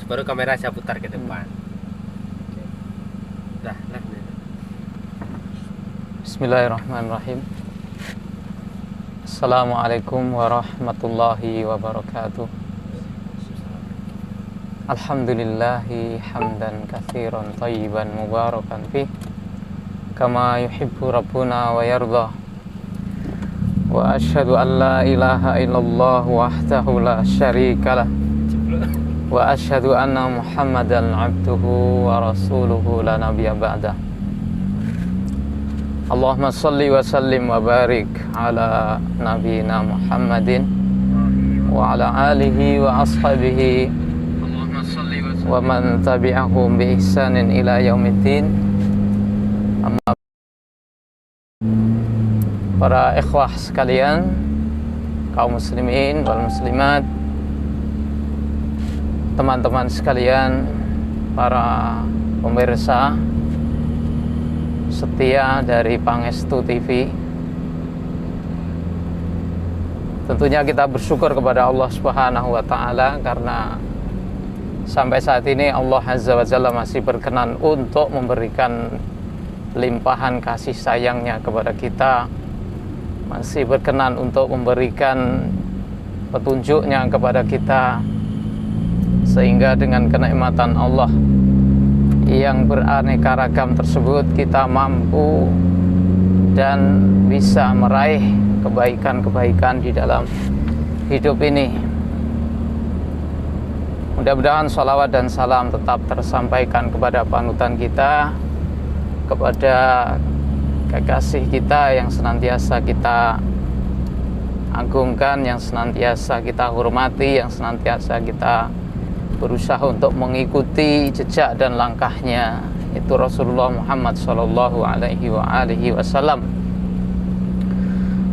baru kamera saya putar ke depan. Dah, Bismillahirrahmanirrahim. Assalamualaikum warahmatullahi wabarakatuh. Alhamdulillahi hamdan katsiran thayyiban mubarakan fih kama yuhibbu rabbuna wa yarda. Wa asyhadu an la ilaha illallah wahdahu la syarikalah. Wa asyhadu anna Muhammadan abduhu wa rasuluhu la nabiyya ba'dah. Allahumma salli wa sallim wa barik ala nabiyina Muhammadin wa ala alihi wa ashabihi wa man tabi'ahum bi ihsanin ila yaumiddin. Amma para ikhwah sekalian, kaum muslimin wal muslimat, teman-teman sekalian, para pemirsa setia dari Pangestu TV. Tentunya kita bersyukur kepada Allah Subhanahu wa taala karena sampai saat ini Allah Azza wa Jalla masih berkenan untuk memberikan limpahan kasih sayangnya kepada kita, masih berkenan untuk memberikan petunjuknya kepada kita, sehingga dengan kenikmatan Allah yang beraneka ragam tersebut kita mampu dan bisa meraih kebaikan-kebaikan di dalam hidup ini. Mudah-mudahan salawat dan salam tetap tersampaikan kepada panutan kita, kepada kekasih kita yang senantiasa kita agungkan, yang senantiasa kita hormati, yang senantiasa kita berusaha untuk mengikuti jejak dan langkahnya, itu Rasulullah Muhammad sallallahu alaihi wasallam.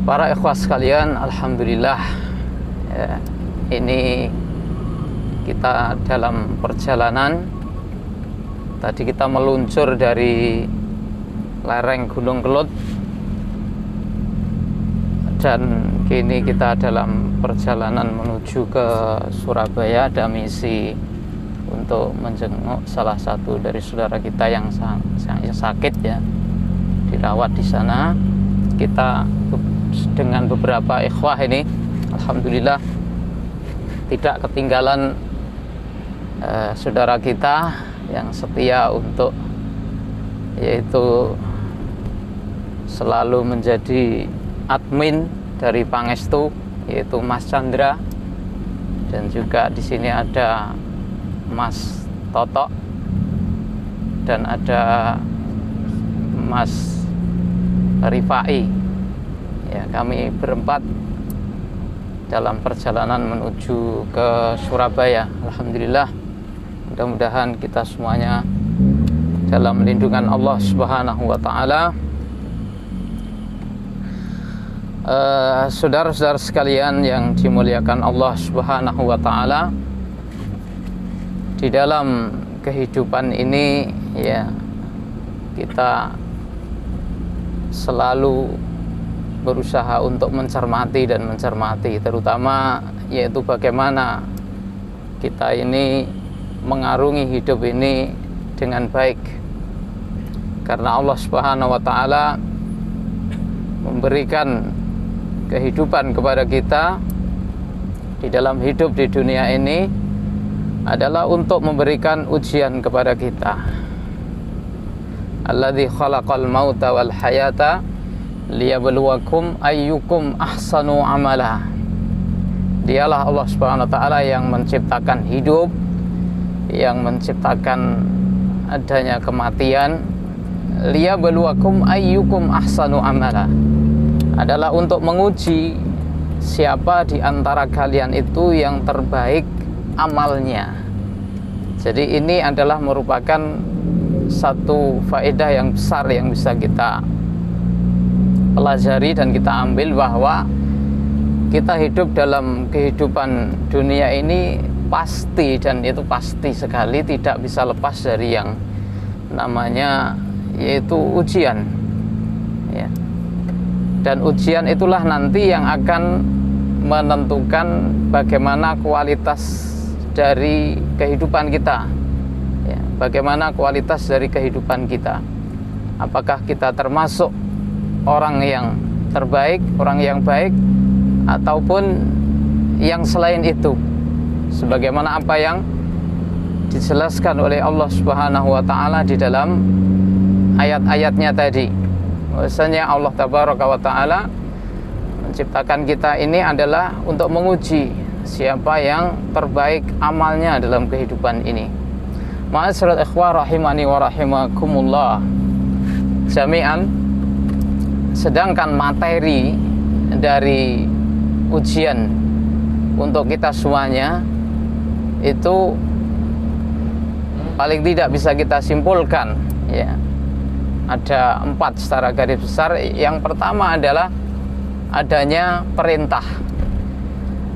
Para ikhwah sekalian, alhamdulillah ya, ini kita dalam perjalanan. Tadi kita meluncur dari lereng Gunung Kelut dan kini kita dalam perjalanan menuju ke Surabaya. Ada misi untuk menjenguk salah satu dari saudara kita yang sakit ya, dirawat di sana. Kita dengan beberapa ikhwah ini alhamdulillah tidak ketinggalan saudara kita yang setia untuk yaitu selalu menjadi admin dari Pangestu, yaitu Mas Chandra, dan juga di sini ada Mas Toto dan ada Mas Rifai. Ya, kami berempat dalam perjalanan menuju ke Surabaya. Alhamdulillah, mudah-mudahan kita semuanya dalam lindungan Allah Subhanahu wa taala. Saudara-saudara sekalian yang dimuliakan Allah Subhanahu wa taala, di dalam kehidupan ini ya kita selalu berusaha untuk mencermati terutama yaitu bagaimana kita ini mengarungi hidup ini dengan baik, karena Allah Subhanahu wa taala memberikan kehidupan kepada kita di dalam hidup di dunia ini adalah untuk memberikan ujian kepada kita. Alladzi khalaqal mauta wal hayata liyabluwakum ayyukum ahsanu amala. Dialah Allah Subhanahu wa taala yang menciptakan hidup, yang menciptakan adanya kematian. Liyabluwakum ayyukum ahsanu amala adalah untuk menguji siapa di antara kalian itu yang terbaik amalnya. Jadi ini adalah merupakan satu faedah yang besar yang bisa kita pelajari dan kita ambil, bahwa kita hidup dalam kehidupan dunia ini pasti, dan itu pasti sekali tidak bisa lepas dari yang namanya yaitu ujian ya. Dan ujian itulah nanti yang akan menentukan bagaimana kualitas dari kehidupan kita, ya, bagaimana kualitas dari kehidupan kita. Apakah kita termasuk orang yang terbaik, orang yang baik, ataupun yang selain itu, sebagaimana apa yang dijelaskan oleh Allah Subhanahu wa Ta'ala di dalam ayat-ayatnya tadi. Bahwasanya Allah Tabaraka wa Ta'ala menciptakan kita ini adalah untuk menguji siapa yang terbaik amalnya dalam kehidupan ini. Ma'asyiral ikhwah rahimani wa rahimakumullah jami'an, sedangkan materi dari ujian untuk kita semuanya itu paling tidak bisa kita simpulkan, ya, ada 4 secara garis besar. Yang pertama adalah adanya perintah.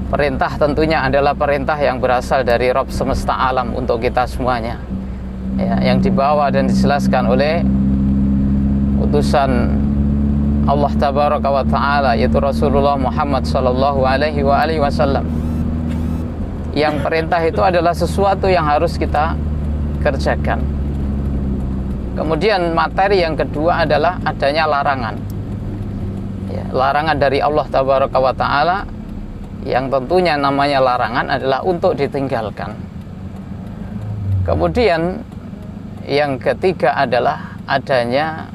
Perintah tentunya adalah perintah yang berasal dari Rabb semesta alam untuk kita semuanya, ya, yang dibawa dan dijelaskan oleh utusan Allah Tabaraka wa Ta'ala, yaitu Rasulullah Muhammad Sallallahu Alaihi Wasallam. Yang perintah itu adalah sesuatu yang harus kita kerjakan. Kemudian materi yang kedua adalah adanya larangan, ya, larangan dari Allah Tabaraka wa Ta'ala, yang tentunya namanya larangan adalah untuk ditinggalkan. Kemudian yang ketiga adalah adanya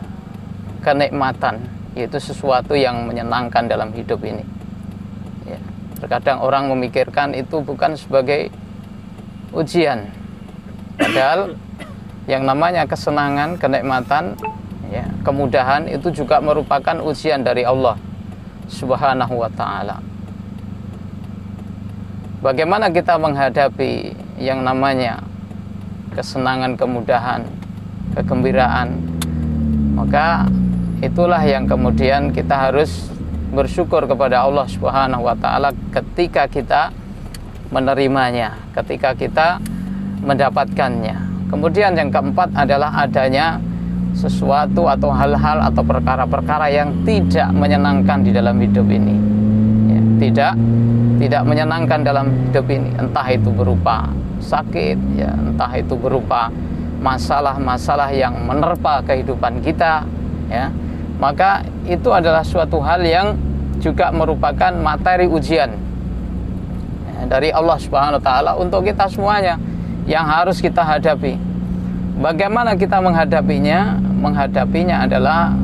kenikmatan, yaitu sesuatu yang menyenangkan dalam hidup ini, ya. Terkadang orang memikirkan itu bukan sebagai ujian, padahal yang namanya kesenangan, kenikmatan, ya, kemudahan itu juga merupakan ujian dari Allah Subhanahu wa Ta'ala. Bagaimana kita menghadapi yang namanya kesenangan, kemudahan, kegembiraan, maka itulah yang kemudian kita harus bersyukur kepada Allah Subhanahu wa Ta'ala ketika kita menerimanya, ketika kita mendapatkannya. Kemudian yang keempat adalah adanya sesuatu atau hal-hal atau perkara-perkara yang tidak menyenangkan di dalam hidup ini, ya, tidak menyenangkan dalam hidup ini, entah itu berupa sakit, ya, entah itu berupa masalah-masalah yang menerpa kehidupan kita, ya. Maka itu adalah suatu hal yang juga merupakan materi ujian, ya, dari Allah Subhanahu wa Ta'ala untuk kita semuanya yang harus kita hadapi. Bagaimana kita menghadapinya? Menghadapinya adalah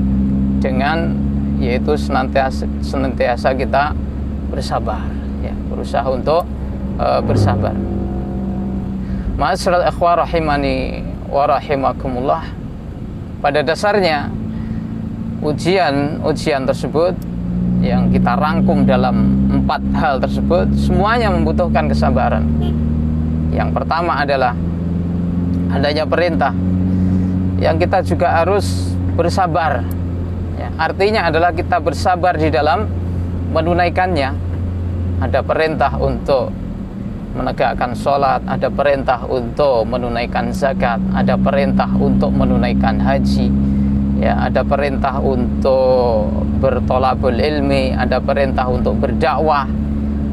dengan, yaitu senantiasa kita bersabar, ya, berusaha untuk bersabar. Ma'asyiral ikhwah rahimani wa rahimakumullah, pada dasarnya ujian tersebut yang kita rangkum dalam 4 hal tersebut semuanya membutuhkan kesabaran. Yang pertama adalah adanya perintah yang kita juga harus bersabar, ya, artinya adalah kita bersabar di dalam menunaikannya. Ada perintah untuk menegakkan sholat, ada perintah untuk menunaikan zakat, ada perintah untuk menunaikan haji, ya, ada perintah untuk bertolabul ilmi, ada perintah untuk berdakwah,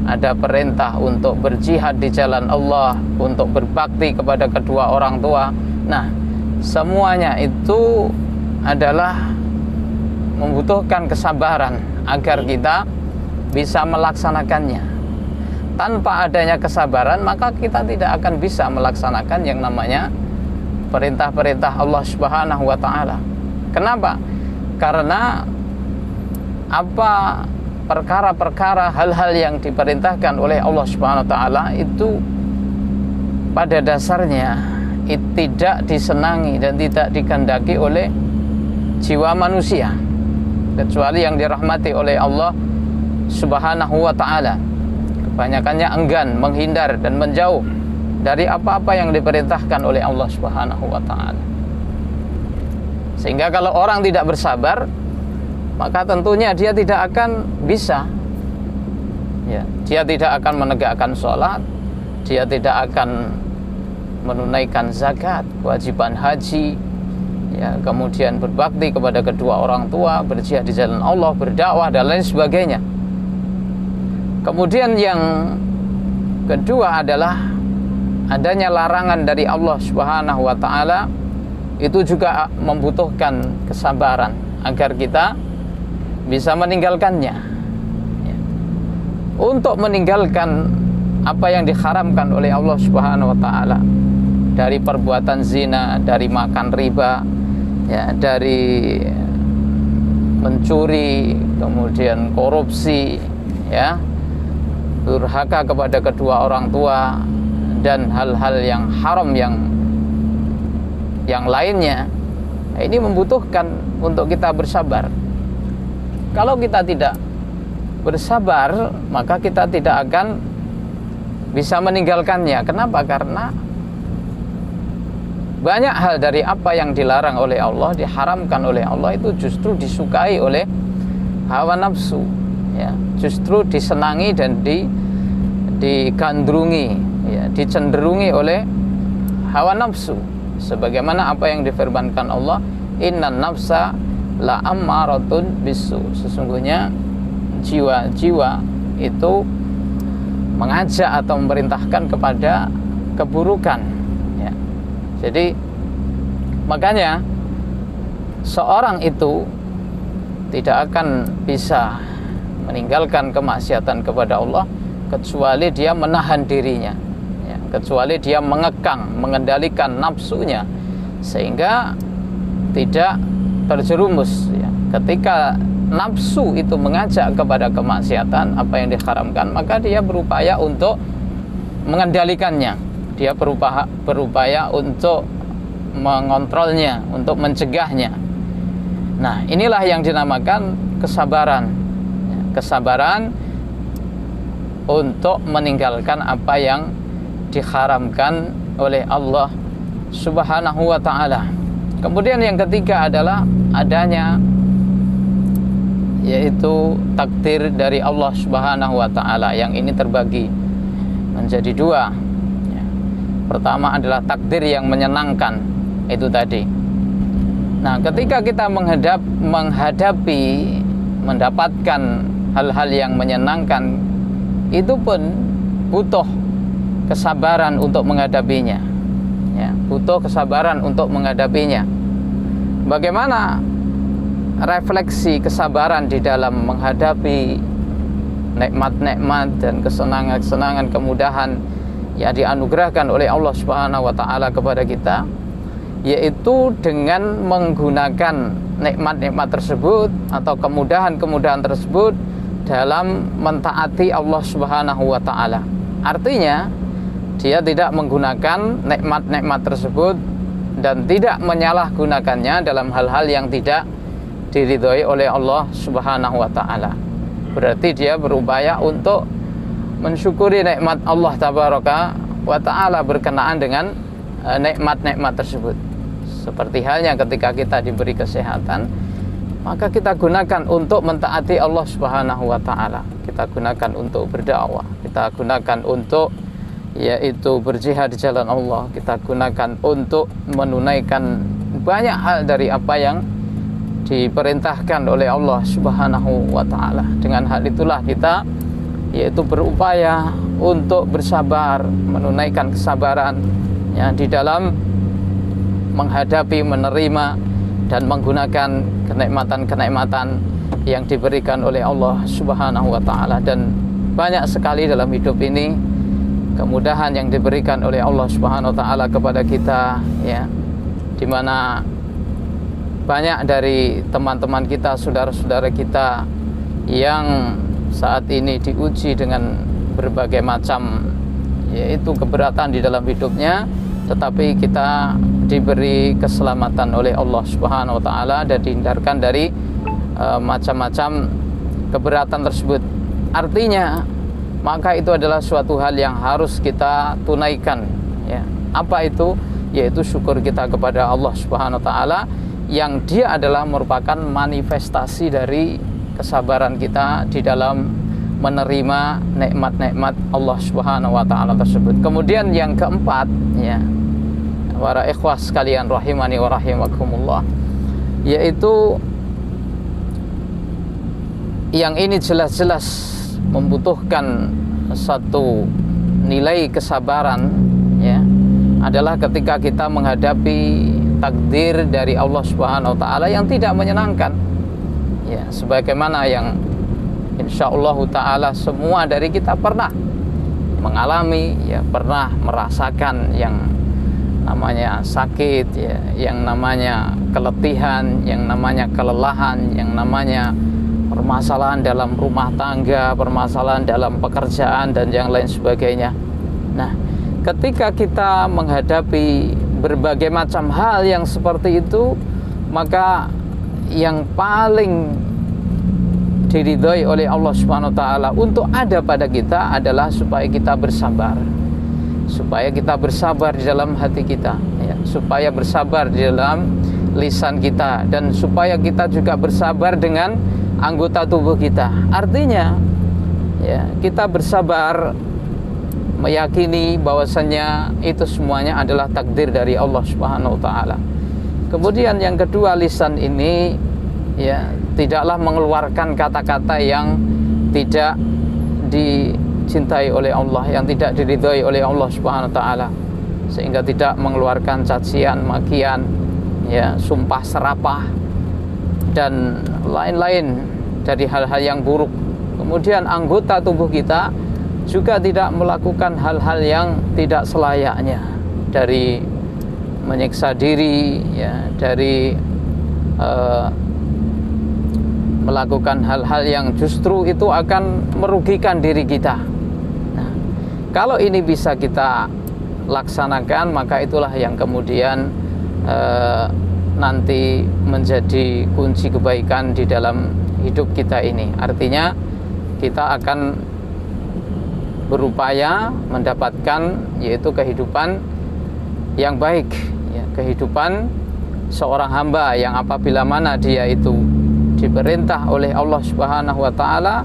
ada perintah untuk berjihad di jalan Allah, untuk berbakti kepada kedua orang tua. Nah, semuanya itu adalah membutuhkan kesabaran agar kita bisa melaksanakannya. Tanpa adanya kesabaran, maka kita tidak akan bisa melaksanakan yang namanya perintah-perintah Allah Subhanahu wa Ta'ala. Kenapa? Karena perkara-perkara, hal-hal yang diperintahkan oleh Allah Subhanahu wa Ta'ala itu pada dasarnya tidak disenangi dan tidak dikehendaki oleh jiwa manusia, kecuali yang dirahmati oleh Allah Subhanahu wa Ta'ala. Kebanyakannya enggan, menghindar dan menjauh dari apa-apa yang diperintahkan oleh Allah Subhanahu wa Ta'ala. Sehingga kalau orang tidak bersabar, maka tentunya dia tidak akan bisa, ya, dia tidak akan menegakkan sholat, dia tidak akan menunaikan zakat, kewajiban haji, ya, kemudian berbakti kepada kedua orang tua, berjihad di jalan Allah, berdakwah dan lain sebagainya. Kemudian yang kedua adalah adanya larangan dari Allah Subhanahu wa taala itu juga membutuhkan kesabaran agar kita bisa meninggalkannya. Ya. Untuk meninggalkan apa yang diharamkan oleh Allah Subhanahu wa taala, dari perbuatan zina, dari makan riba, ya, dari mencuri, kemudian korupsi, ya, durhaka kepada kedua orang tua, dan hal-hal yang haram yang lainnya. Ini membutuhkan untuk kita bersabar. Kalau kita tidak bersabar, maka kita tidak akan bisa meninggalkannya. Kenapa? Karena banyak hal dari apa yang dilarang oleh Allah, diharamkan oleh Allah, itu justru disukai oleh hawa nafsu, ya, justru disenangi dan digandrungi, ya, dicenderungi oleh hawa nafsu. Sebagaimana apa yang difirmankan Allah, innan nafsa la ammaratun bisu, sesungguhnya jiwa-jiwa itu mengajak atau memerintahkan kepada keburukan, ya. Jadi makanya seorang itu tidak akan bisa meninggalkan kemaksiatan kepada Allah kecuali dia menahan dirinya, ya, kecuali dia mengekang, mengendalikan nafsunya sehingga tidak terjerumus, ya. Ketika nafsu itu mengajak kepada kemaksiatan, apa yang diharamkan, maka dia berupaya untuk mengendalikannya, dia berupaya untuk mengontrolnya, untuk mencegahnya. Nah, inilah yang dinamakan kesabaran, ya, kesabaran untuk meninggalkan apa yang diharamkan oleh Allah Subhanahu wa ta'ala. Kemudian yang ketiga adalah adanya, yaitu takdir dari Allah Subhanahu wa ta'ala, yang ini terbagi menjadi dua, ya. Pertama adalah takdir yang menyenangkan, itu tadi. Nah, ketika kita menghadapi, mendapatkan hal-hal yang menyenangkan, itu pun butuh kesabaran untuk menghadapinya, ya, butuh kesabaran untuk menghadapinya. Bagaimana refleksi kesabaran di dalam menghadapi nikmat-nikmat dan kesenangan-kesenangan, kemudahan yang dianugerahkan oleh Allah Subhanahu wa ta'ala kepada kita, yaitu dengan menggunakan nikmat-nikmat tersebut atau kemudahan-kemudahan tersebut dalam mentaati Allah Subhanahu wa ta'ala. Artinya dia tidak menggunakan nikmat-nikmat tersebut dan tidak menyalahgunakannya dalam hal-hal yang tidak diridhoi oleh Allah Subhanahu wa ta'ala. Berarti dia berupaya untuk mensyukuri nikmat Allah Tabaraka wa ta'ala berkenaan dengan nikmat-nikmat tersebut. Seperti halnya ketika kita diberi kesehatan, maka kita gunakan untuk mentaati Allah Subhanahu wa ta'ala. Kita gunakan untuk berdakwah, kita gunakan untuk yaitu berjihad di jalan Allah, kita gunakan untuk menunaikan banyak hal dari apa yang diperintahkan oleh Allah Subhanahu wa ta'ala. Dengan hal itulah kita yaitu berupaya untuk bersabar, menunaikan kesabaran, ya, di dalam menghadapi, menerima dan menggunakan kenikmatan-kenikmatan yang diberikan oleh Allah Subhanahu wa ta'ala. Dan banyak sekali dalam hidup ini kemudahan yang diberikan oleh Allah Subhanahu wa ta'ala kepada kita, ya, dimana banyak dari teman-teman kita, saudara-saudara kita yang saat ini diuji dengan berbagai macam yaitu keberatan di dalam hidupnya, tetapi kita diberi keselamatan oleh Allah Subhanahu wa ta'ala dan dihindarkan dari macam-macam keberatan tersebut. Artinya maka itu adalah suatu hal yang harus kita tunaikan, ya. Apa itu? Yaitu syukur kita kepada Allah Subhanahu wa ta'ala, yang dia adalah merupakan manifestasi dari kesabaran kita di dalam menerima nikmat-nikmat Allah Subhanahu wa ta'ala tersebut. Kemudian yang keempat, ya, para ikhwah sekalian rahimani wa rahimakumullah, yaitu yang ini jelas-jelas membutuhkan satu nilai kesabaran, ya, adalah ketika kita menghadapi takdir dari Allah Subhanahu wa taala yang tidak menyenangkan. Ya, sebagaimana yang insyaallah taala semua dari kita pernah mengalami, ya, pernah merasakan yang namanya sakit, ya, yang namanya keletihan, yang namanya kelelahan, yang namanya permasalahan dalam rumah tangga, permasalahan dalam pekerjaan dan yang lain sebagainya. Nah, ketika kita menghadapi berbagai macam hal yang seperti itu, maka yang paling diridhoi oleh Allah Subhanahu wa taala untuk ada pada kita adalah supaya kita bersabar. Supaya kita bersabar di dalam hati kita, ya, supaya bersabar di dalam lisan kita, dan supaya kita juga bersabar dengan anggota tubuh kita. Artinya, ya, kita bersabar meyakini bahwasannya itu semuanya adalah takdir dari Allah Subhanahu wa taala. Kemudian yang kedua, lisan ini, ya, tidaklah mengeluarkan kata-kata yang tidak dicintai oleh Allah, yang tidak diridhoi oleh Allah Subhanahu wa taala, sehingga tidak mengeluarkan cacian, makian, ya, sumpah serapah dan lain-lain dari hal-hal yang buruk. Kemudian anggota tubuh kita juga tidak melakukan hal-hal yang tidak selayaknya, dari menyiksa diri, ya, dari melakukan hal-hal yang justru itu akan merugikan diri kita. Nah, kalau ini bisa kita laksanakan, maka itulah yang kemudian nanti menjadi kunci kebaikan di dalam hidup kita ini. Artinya kita akan berupaya mendapatkan yaitu kehidupan yang baik, ya, kehidupan seorang hamba yang apabila mana dia itu diperintah oleh Allah Subhanahu wa taala,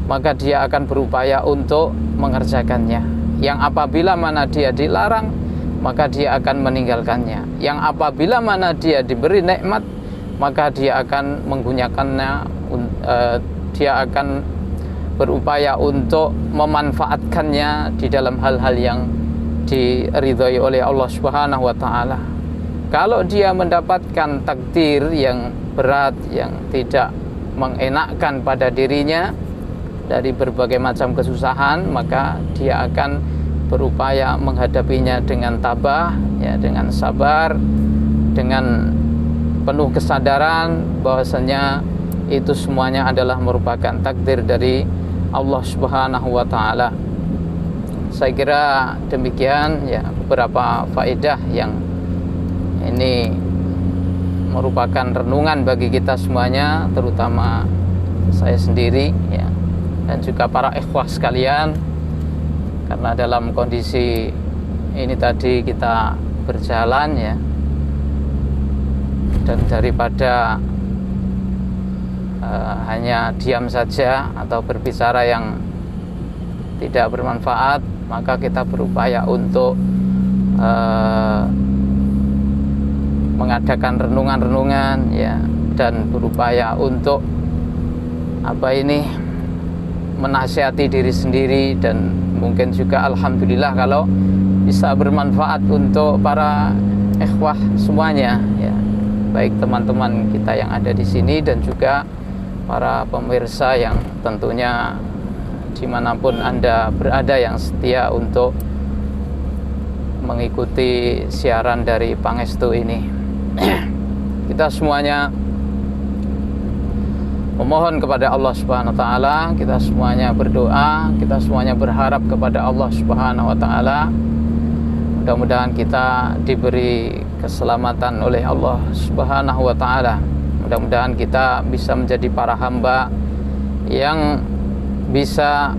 maka dia akan berupaya untuk mengerjakannya. Yang apabila mana dia dilarang, maka dia akan meninggalkannya. Yang apabila mana dia diberi nikmat, maka dia akan menggunakannya, dia akan berupaya untuk memanfaatkannya di dalam hal-hal yang diridhoi oleh Allah Subhanahu wa taala. Kalau dia mendapatkan takdir yang berat, yang tidak mengenakkan pada dirinya dari berbagai macam kesusahan, maka dia akan berupaya menghadapinya dengan tabah, ya, dengan sabar, dengan penuh kesadaran bahwasanya itu semuanya adalah merupakan takdir dari Allah Subhanahu wa taala. Saya kira demikian, ya, beberapa faedah yang ini merupakan renungan bagi kita semuanya, terutama saya sendiri, ya, dan juga para ikhwah sekalian, karena dalam kondisi ini tadi kita berjalan, ya, dan daripada hanya diam saja atau berbicara yang tidak bermanfaat, maka kita berupaya untuk mengadakan renungan-renungan, ya, dan berupaya untuk menasihati diri sendiri, dan mungkin juga alhamdulillah kalau bisa bermanfaat untuk para ikhwah semuanya, ya, baik teman-teman kita yang ada di sini dan juga para pemirsa yang tentunya dimanapun Anda berada yang setia untuk mengikuti siaran dari Pangestu ini. Kita semuanya memohon kepada Allah Subhanahu wa taala, kita semuanya berdoa, kita semuanya berharap kepada Allah Subhanahu wa taala. Mudah-mudahan kita diberi keselamatan oleh Allah Subhanahu wa taala. Mudah-mudahan kita bisa menjadi para hamba yang bisa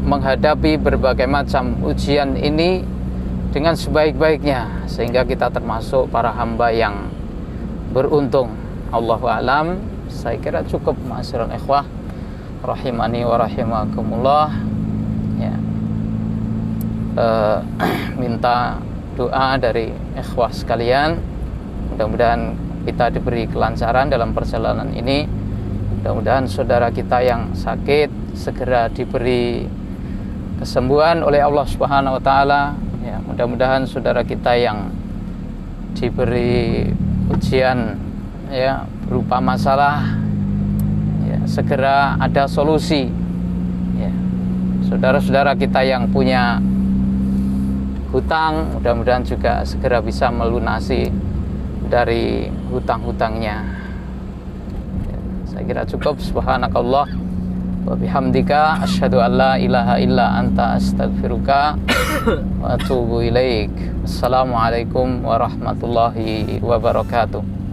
menghadapi berbagai macam ujian ini dengan sebaik-baiknya, sehingga kita termasuk para hamba yang beruntung. Allahu a'lam. Saya kira cukup, ma'asyiral ikhwah rahimani wa rahimakumullah, ya. Minta doa dari ikhwah sekalian, mudah-mudahan kita diberi kelancaran dalam perjalanan ini. Mudah-mudahan saudara kita yang sakit segera diberi kesembuhan oleh Allah Subhanahu wa taala, Ya, mudah-mudahan saudara kita yang diberi ujian ya berupa masalah ya, segera ada solusi. Ya. Saudara-saudara kita yang punya hutang, mudah-mudahan juga segera bisa melunasi dari hutang-hutangnya. Ya, saya kira cukup. Subhanakallah wa bihamdika asyhadu an la ilaha illa anta astaghfiruka wa atubu ilaik. Assalamualaikum warahmatullahi wabarakatuh.